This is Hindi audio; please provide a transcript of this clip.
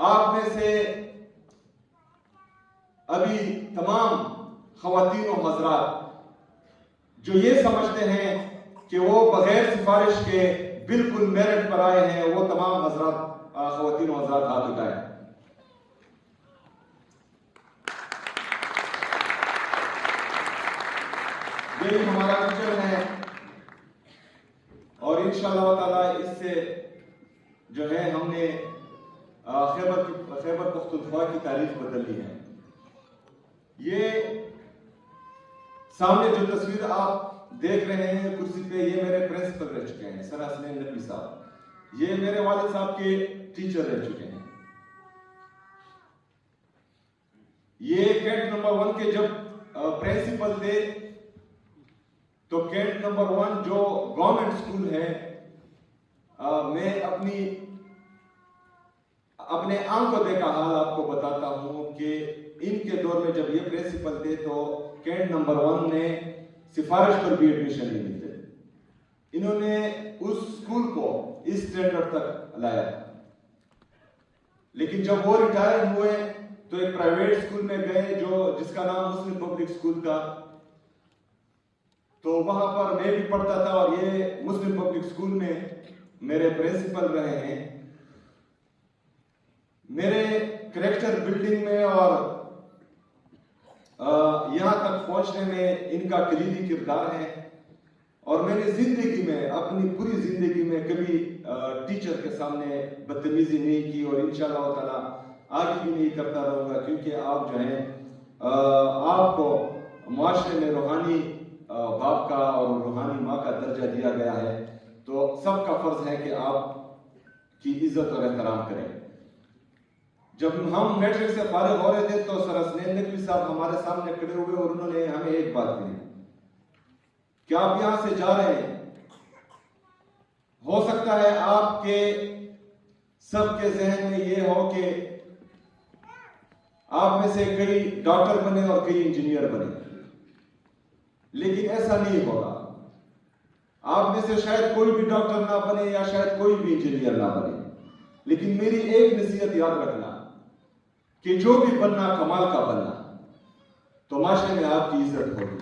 आप में से अभी तमाम ख़वातीन और हज़रात जो ये समझते हैं कि वो बगैर सिफारिश के बिल्कुल मेरिट पर आए हैं, वो तमाम हज़रात ख़वातीन और हज़रात हाथ उठाएं। यही हमारा विजन है और इंशाअल्लाह ताला इससे जो है हमने खैबर पख्तूनख्वा की तारीख बदली है। ये सामने जो तस्वीर आप देख रहे हैं कुर्सी पे, ये मेरे प्रिंसिपल रह चुके हैं सर हसनैन नकवी साहब। ये मेरे वालिद साहब के टीचर रह चुके हैं। ये कैंट नंबर 1 के जब प्रिंसिपल थे तो कैंट नंबर 1 जो गवर्नमेंट स्कूल है, मैं अपने आंखों देखा हाल आपको बताता हूं कि इनके दौर में जब ये प्रिंसिपल थे तो कैंट नंबर 1 ने सिफारिश पर भी एडमिशन नहीं थे। इन्होंने उस स्कूल को इस स्टैंडर्ड तक लाया। लेकिन जब वो रिटायर हुए तो एक प्राइवेट स्कूल में गए जिसका नाम मुस्लिम पब्लिक स्कूल था। तो वहां पर मैं भी पढ़ता था और ये मुस्लिम पब्लिक स्कूल में मेरे प्रिंसिपल रहे हैं। मेरे करैक्टर बिल्डिंग में और यहां तक पहुंचने में इनका कलीदी किरदार है। और मैंने जिंदगी में, अपनी पूरी जिंदगी में कभी टीचर के सामने बदतमीजी नहीं की और इंशाअल्लाह ताला आगे भी नहीं करता रहूंगा, क्योंकि आप जो हैं आपको मुआशरे में रूहानी बाप का और रूहानी माँ का दर्जा दिया गया है, तो सबका फर्ज है कि आप की इज्जत और एहतराम करें। जब हम मैट्रिक से फारिग हो रहे थे तो सर हसनैन नकवी साहब हमारे सामने खड़े हुए और उन्होंने हमें एक बात कही कि आप यहां से जा रहे हैं, हो सकता है आपके सबके जहन में ये हो कि आप में से कई डॉक्टर बने और कई इंजीनियर बने, लेकिन ऐसा नहीं होगा। आप में से शायद कोई भी डॉक्टर ना बने या शायद कोई भी इंजीनियर ना बने, लेकिन मेरी एक नसीहत याद रखना कि जो भी बनना कमाल का बनना, तो माशरे में आपकी इज्जत होगी।